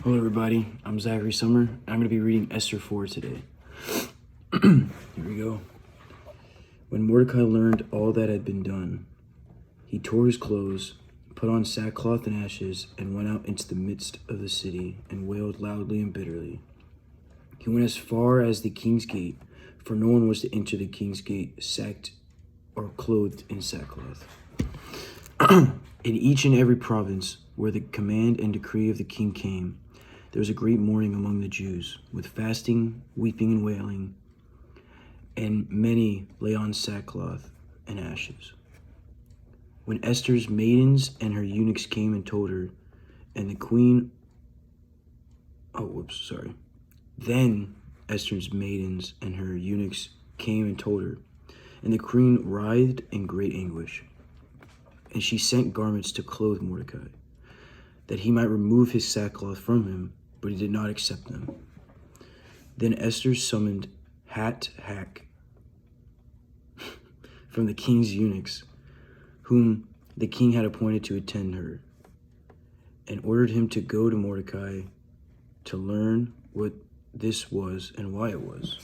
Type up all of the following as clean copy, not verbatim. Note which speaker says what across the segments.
Speaker 1: Hello everybody, I'm Zachary Summer, and I'm going to be reading Esther 4 today. Here we go. When Mordecai learned all that had been done, he tore his clothes, put on sackcloth and ashes, and went out into the midst of the city and wailed loudly and bitterly. He went as far as the king's gate, for no one was to enter the king's gate sacked or clothed in sackcloth. In each and every province where the command and decree of the king came, there was a great mourning among the Jews, with fasting, weeping, and wailing, and many lay on sackcloth and ashes. When Esther's maidens and her eunuchs came and told her, and the queen, Then Esther's maidens and her eunuchs came and told her, and the queen writhed in great anguish. And she sent garments to clothe Mordecai, that he might remove his sackcloth from him, but he did not accept them. Then Esther summoned Hathach from the king's eunuchs, whom the king had appointed to attend her, and ordered him to go to Mordecai to learn what this was and why it was.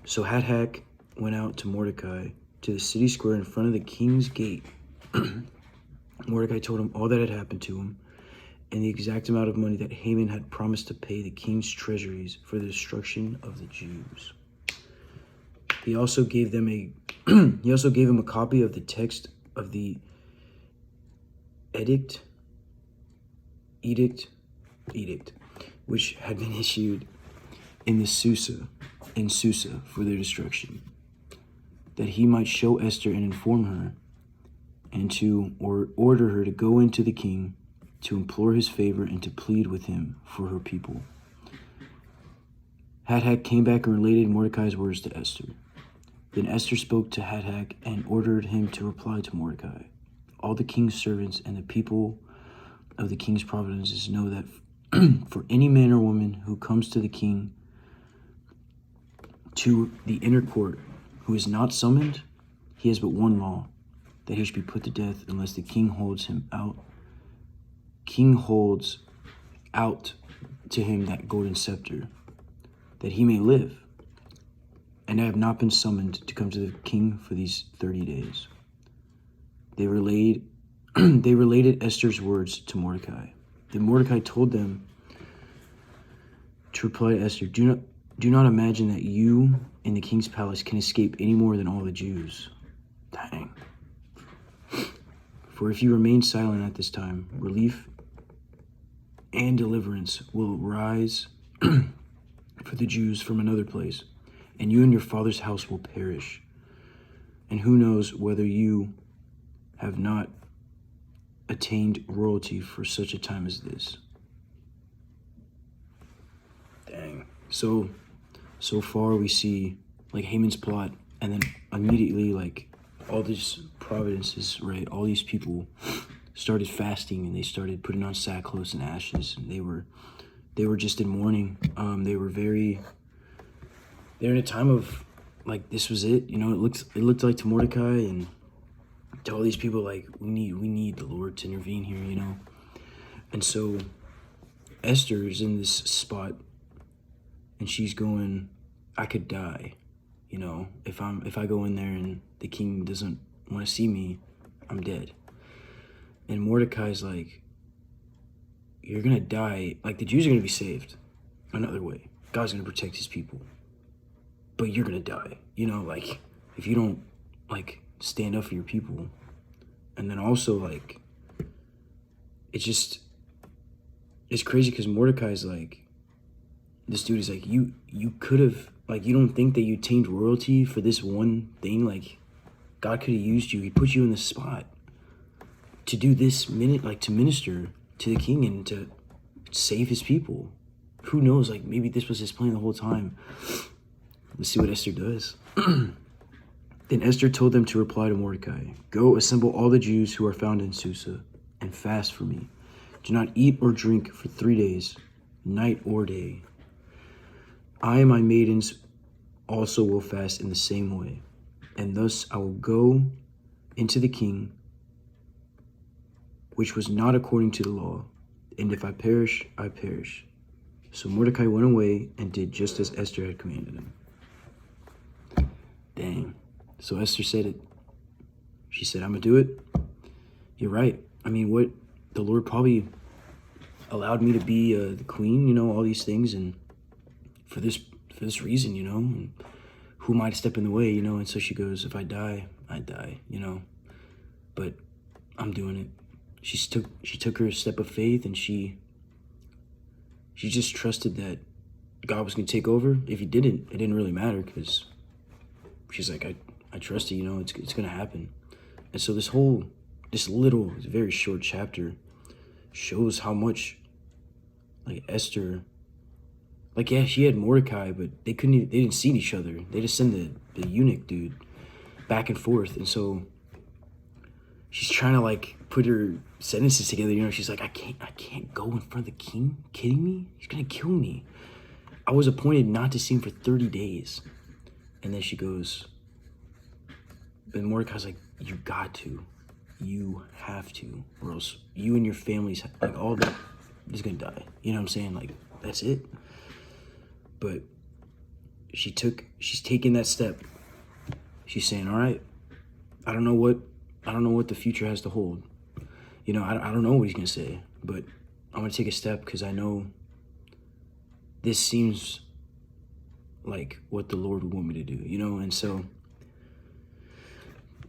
Speaker 1: So Hathach went out to Mordecai to the city square in front of the king's gate. Mordecai told him all that had happened to him, and the exact amount of money that Haman had promised to pay the king's treasuries for the destruction of the Jews. He also gave him a copy of the text of the edict, which had been issued in Susa for their destruction, that he might show Esther and inform her, and to order her to go into the king to implore his favor and to plead with him for her people. Hathach came back and related Mordecai's words to Esther. Then Esther spoke to Hathach and ordered him to reply to Mordecai. All the king's servants and the people of the king's provinces know that for any man or woman who comes to the king to the inner court who is not summoned, he has but one law, that he should be put to death unless the king holds out to him that golden scepter, that he may live. And I have not been summoned to come to the king for these 30 days. They related Esther's words to Mordecai. Then Mordecai told them to reply to Esther, Do not imagine that you in the king's palace can escape any more than all the Jews. Dang. For if you remain silent at this time, relief and deliverance will rise for the Jews from another place, and you and your father's house will perish. And who knows whether you have not attained royalty for such a time as this. Dang. So far we see like Haman's plot, and then immediately like all these provinces, right? All these people started fasting, and they started putting on sackcloth and ashes, and they were just in mourning. They're in a time of like, this was it, you know. It looked like to Mordecai and to all these people, like, we need the Lord to intervene here, you know. And so Esther is in this spot, and she's going, I could die, you know, if I go in there and the king doesn't want to see me, I'm dead. And Mordecai's like, you're gonna die. Like, the Jews are gonna be saved another way. God's gonna protect his people, but you're gonna die, you know, like, if you don't like stand up for your people. And then also, like, it's crazy because Mordecai's like, this dude is like, you could have, like, you don't think that you attained royalty for this one thing? Like, God could have used you. He put you in the spot to do this to minister to the king and to save his people. Who knows? Like, maybe this was his plan the whole time. Let's see what Esther does. Then Esther told them to reply to Mordecai, Go assemble all the Jews who are found in Susa and fast for me. Do not eat or drink for 3 days, night or day. I and my maidens also will fast in the same way, and thus I will go into the king, which was not according to the law, and if I perish, I perish. So Mordecai went away and did just as Esther had commanded him. Dang. So Esther said it. She said, I'm going to do it. You're right. I mean, what the Lord probably allowed me to be the queen, you know, all these things, and for this reason, you know, and who might step in the way, you know. And so she goes, if I die, I die, you know, but I'm doing it. She took her step of faith, and she just trusted that God was going to take over. If he didn't, it didn't really matter, because she's like, I trust it, you know, it's going to happen. And so this little, very short chapter shows how much, like, Esther, like, yeah, she had Mordecai, but they didn't see each other. They just sent the eunuch dude back and forth. And so she's trying to, like, put her sentences together, you know. She's like, I can't go in front of the king. Kidding me? He's gonna kill me. I was appointed not to see him for 30 days. And then she goes, and Mordecai's like, you got to. You have to, or else you and your families, like, all that is gonna die. You know what I'm saying? Like, that's it. But she's taking that step. She's saying, all right, I don't know what the future has to hold. You know, I don't know what he's gonna say, but I'm gonna take a step, because I know this seems like what the Lord would want me to do, you know. And so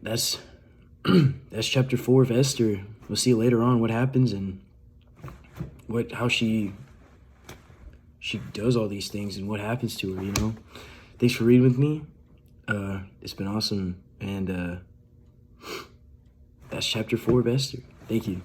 Speaker 1: that's chapter 4 of Esther. We'll see later on what happens and how she does all these things and what happens to her, you know. Thanks for reading with me. It's been awesome, and that's chapter 4 of Esther. Thank you.